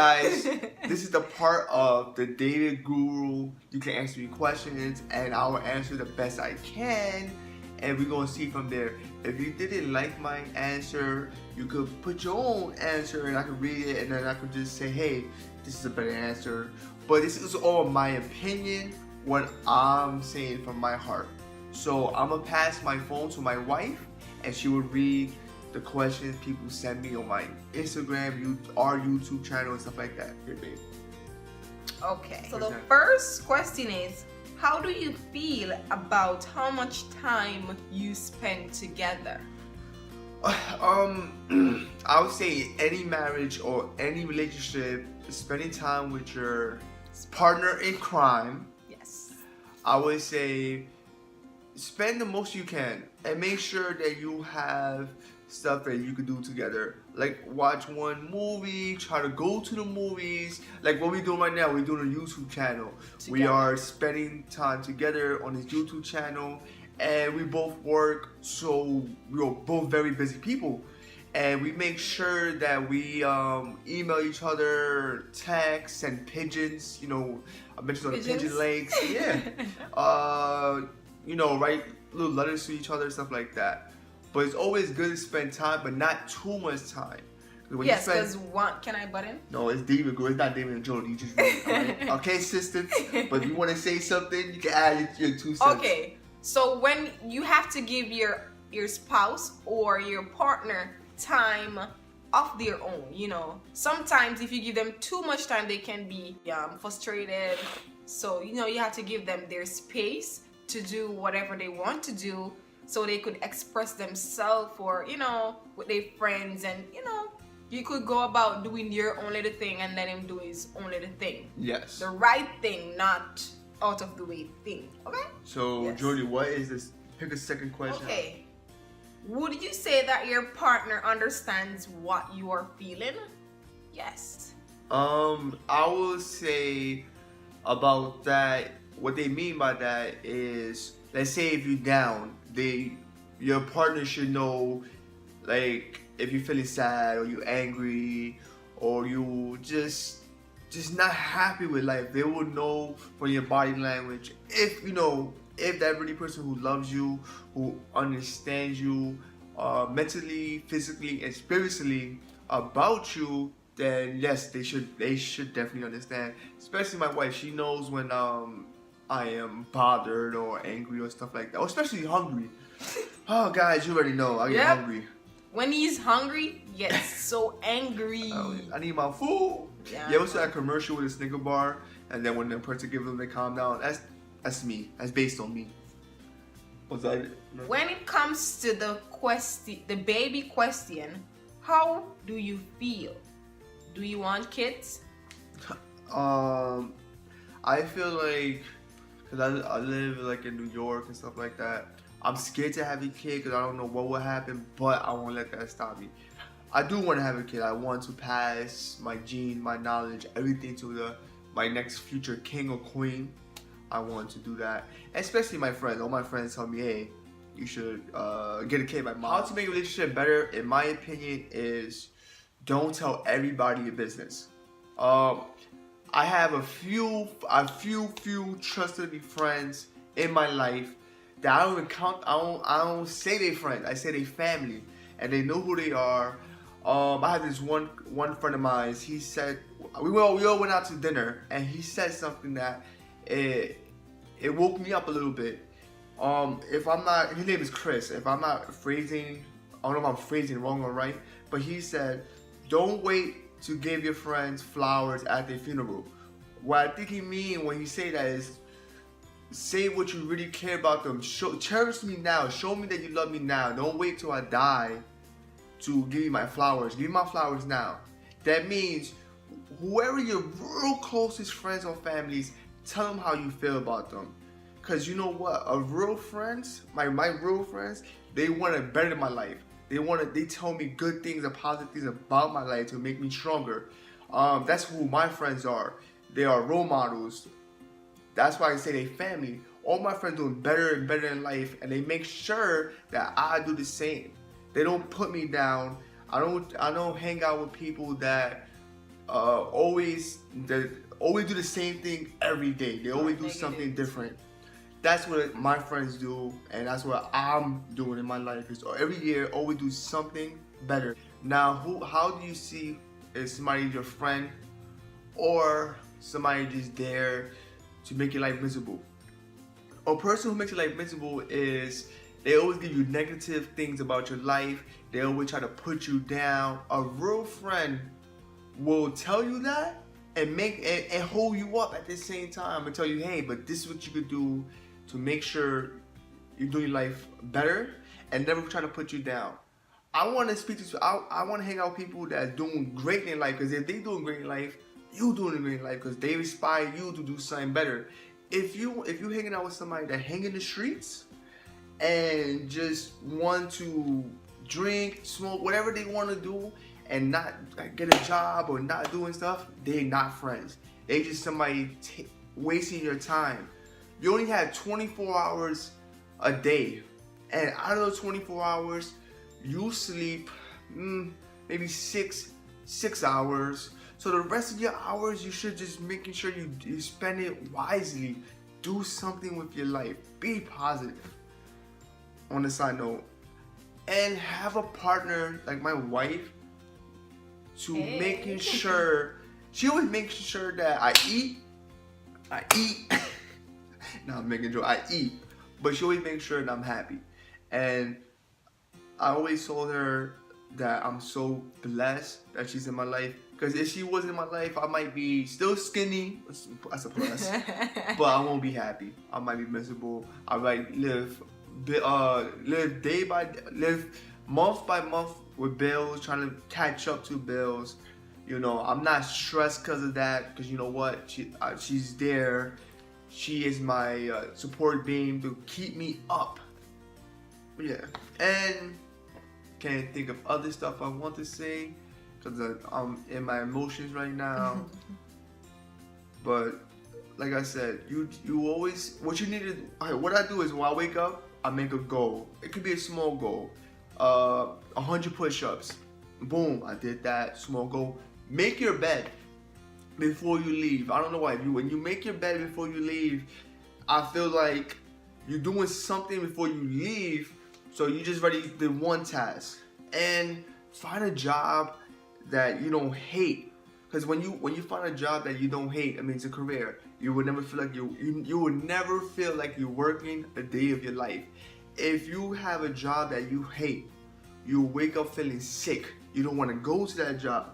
guys, this is the part of the dating guru. You can ask me questions and I will answer the best I can, and we're gonna see from there. If you didn't like my answer, you could put your own answer and I could read it, and then I could just say, hey, this is a better answer. But this is all my opinion, what I'm saying from my heart. So I'm gonna pass my phone to my wife, and she will read the questions people send me on my Instagram, our YouTube channel, and stuff like that. Here, babe. Okay. So the first question is, how do you feel about how much time you spend together? I would say any marriage or any relationship, spending time with your partner in crime. Yes. I would say spend the most you can and make sure that you have stuff that you can do together, like watch one movie, try to go to the movies, like what we're doing right now. We're doing a YouTube channel together. We are spending time together on this YouTube channel, and we both work, so we're both very busy people, and we make sure that we email each other, texts, and pigeons. You know, I mentioned on the pigeon legs. Yeah. You know, write little letters to each other, stuff like that. But it's always good to spend time, but not too much time. Yes, because can I butt in? No, it's David. It's not David and Jody. You just read, okay, assistant. But if you want to say something, you can add your 2 cents. Okay, so when you have to give your spouse or your partner time of their own, you know, sometimes if you give them too much time, they can be frustrated. So, you know, you have to give them their space to do whatever they want to do, so they could express themselves, or, you know, with their friends, and, you know, you could go about doing your own little thing and let him do his own little thing. Yes. The right thing, not out of the way thing. Okay? So, yes. Jody, what is this? Pick a second question. Okay. Would you say that your partner understands what you are feeling? Yes. I will say about that, what they mean by that is, let's say if you're down, your partner should know, like, if you're feeling sad or you're angry or you just not happy with life. They will know from your body language if that really person who loves you, who understands you mentally, physically, and spiritually about you, then yes, they should definitely understand. Especially my wife, she knows when I am bothered or angry or stuff like that, or especially hungry. Oh, guys, you already know I get hungry. When he's hungry, gets so angry. I need my food. Yeah. You ever saw that commercial with a Snicker bar, and then when the person gives them, they calm down? That's me. That's based on me. What's that? When it comes to the baby question, how do you feel? Do you want kids? I feel like, because I live like in New York and stuff like that, I'm scared to have a kid because I don't know what will happen, but I won't let that stop me. I do want to have a kid. I want to pass my genes, my knowledge, everything to my next future king or queen. I want to do that. Especially my friends. All my friends tell me, hey, you should get a kid. My mom. How to make a relationship better, in my opinion, is don't tell everybody your business. I have a few trusted friends in my life that I don't even count. I don't say they friends. I say they family, and they know who they are. I have this one friend of mine. He said we all went out to dinner, and he said something that it woke me up a little bit. If I'm not, his name is Chris. If I'm not phrasing, I don't know if I'm phrasing wrong or right, but he said, don't wait to give your friends flowers at their funeral. What I think he mean when he say that is, say what you really care about them. Cherish me now. Show me that you love me now. Don't wait till I die to give you my flowers. Give me my flowers now. That means whoever your real closest friends or families, tell them how you feel about them. Because you know what? Real friends, my real friends, they want to better my life. They tell me good things and positive things about my life to make me stronger. That's who my friends are. They are role models. That's why I say they family. All my friends doing better and better in life, and they make sure that I do the same. They don't put me down. I don't hang out with people that always do the same thing every day. They always do something different. That's what my friends do, and that's what I'm doing in my life. Is every year always do something better. Now, how do you see is somebody your friend or somebody just there to make your life miserable? A person who makes your life miserable is they always give you negative things about your life. They always try to put you down. A real friend will tell you that and hold you up at the same time and tell you, hey, but this is what you could do to make sure you're doing life better and never try to put you down. I want to speak to I want to hang out with people that's doing great in life, because if they doing great in life, you doing great in life, because they inspire you to do something better. If you hanging out with somebody that hang in the streets and just want to drink, smoke, whatever they want to do, and not get a job or not doing stuff, they not friends. They just somebody wasting your time. You only have 24 hours a day, and out of those 24 hours, you sleep maybe six hours. So the rest of your hours, you should just making sure you spend it wisely. Do something with your life. Be positive. On a side note, and have a partner like my wife to making sure. She always makes sure that I eat. Now I'm making a joke. I eat, but she always makes sure that I'm happy. And I always told her that I'm so blessed that she's in my life. Because if she wasn't in my life, I might be still skinny. That's a plus. But I won't be happy. I might be miserable. I might live day by day, live month by month with bills, trying to catch up to bills. You know, I'm not stressed because of that. Because you know what? She's there. She is my support beam to keep me up. Yeah. And can't think of other stuff I want to say because I'm in my emotions right now. But like I said, you always, what you need to, what I do is when I wake up, I make a goal. It could be a small goal, 100 push-ups. Boom, I did that. Small goal. Make your bed before you leave. I don't know why. When you make your bed before you leave, I feel like you're doing something before you leave. So you just already did one task. And find a job that you don't hate. Because when you find a job that you don't hate, I mean it's a career. You will never feel like you will never feel like you're working a day of your life. If you have a job that you hate, you wake up feeling sick. You don't want to go to that job.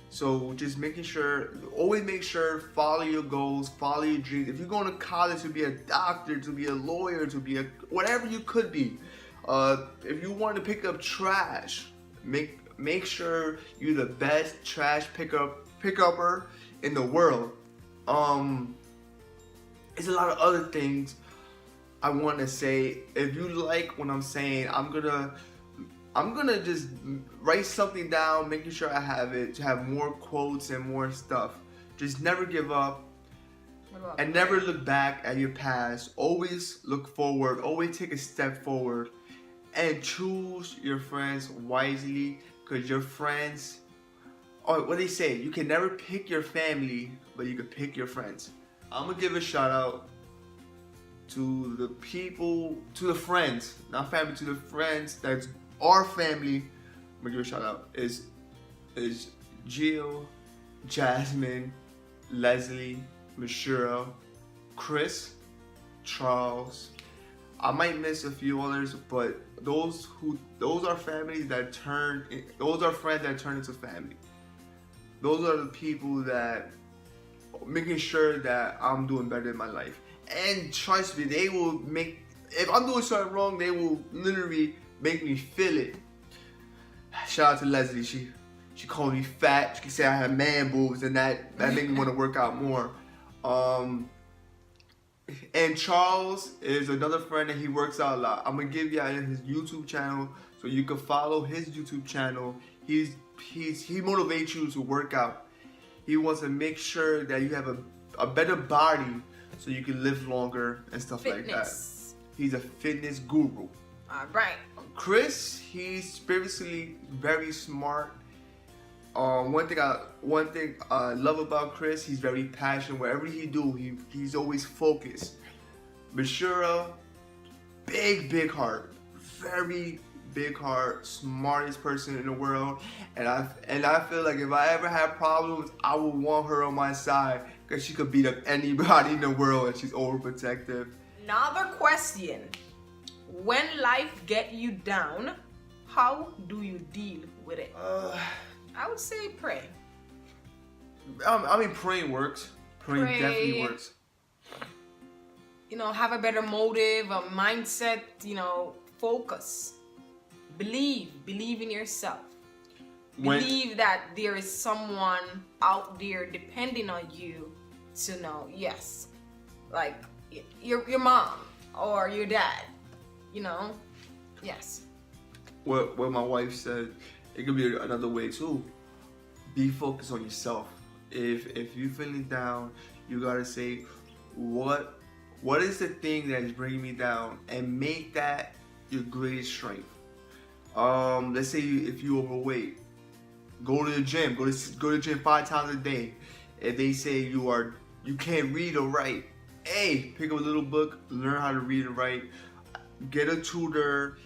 So just making sure, always make sure, follow your goals, follow your dreams. If you're going to college to be a doctor, to be a lawyer, to be whatever you could be. If you want to pick up trash, make sure you're the best trash picker in the world. There's a lot of other things I want to say. If you like what I'm saying, I'm gonna just write something down, making sure I have it, to have more quotes and more stuff. Just never give up and never look back at your past. Always look forward. Always take a step forward. And choose your friends wisely, because your friends, what they say, you can never pick your family, but you can pick your friends. I'm gonna give a shout out to the people, to the friends, not family, to the friends that's our family. I'm gonna give a shout out. Is Jill, Jasmine, Leslie, Mishira, Chris, Charles. I might miss a few others, but those are families that those are friends that turn into family. Those are the people that making sure that I'm doing better in my life. And trust me, they will if I'm doing something wrong, they will literally make me feel it. Shout out to Leslie. She called me fat. She said I had man boobs, and that made me want to work out more. And Charles is another friend that he works out a lot. I'm gonna give you his YouTube channel so you can follow his YouTube channel. He motivates you to work out. He wants to make sure that you have a better body so you can live longer and stuff like that. He's a fitness guru. All right. Chris, he's spiritually very smart. One thing I love about Chris, he's very passionate. Wherever he do, he's always focused. Bashira, big heart, very big heart, smartest person in the world, and I feel like if I ever have problems, I would want her on my side because she could beat up anybody in the world, and she's overprotective. Another question: when life get you down, how do you deal with it? I would say pray. I mean, praying works. Praying definitely works. You know, have a better motive, a mindset. You know, focus. Believe in yourself. Believe that there is someone out there depending on you to know, yes, like your mom or your dad, you know, yes. What my wife said, it could be another way too. Be focused on yourself. If you're feeling down, you gotta say, what is the thing that is bringing me down, and make that your greatest strength. Let's say if you're overweight, go to the gym. Go to the gym 5 times a day. If they say you can't read or write, hey, pick up a little book, learn how to read and write. Get a tutor.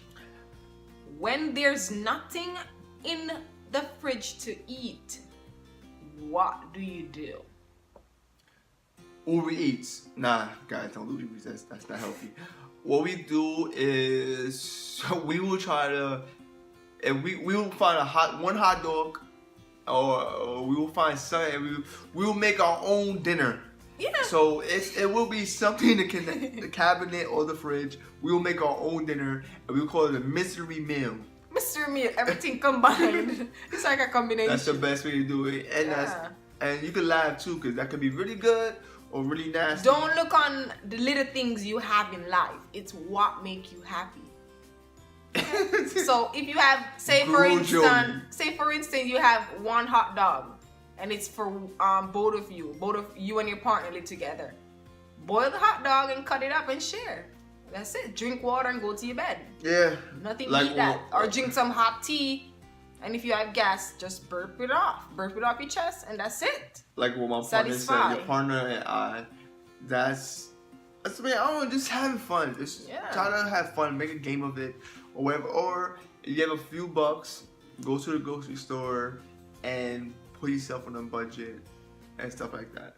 When there's nothing in the fridge to eat, what do you do? Uber Eats. Nah, guys, don't do Uber Eats. That's not healthy. What we do is we will try to, and we will find one hot dog, or we will find something, and we will make our own dinner. Yeah. So it will be something in the cabinet or the fridge. We will make our own dinner, and we will call it a mystery meal. Mystery meal, everything combined. It's like a combination. That's the best way to do it, and you can laugh too, because that could be really good or really nasty. Don't look on the little things you have in life. It's what make you happy. So if you have, say for instance, you have one hot dog, and it's for both of you and your partner live together. Boil the hot dog and cut it up and share. That's it. Drink water and go to your bed. Yeah. Nothing beat that. Or drink some hot tea, and if you have gas, just burp it off your chest, and that's it. Like what my partner said, your partner and I, that's I mean, I don't know, just having fun. Just try to have fun, make a game of it, or whatever. Or if you have a few bucks, go to the grocery store and put yourself on a budget and stuff like that.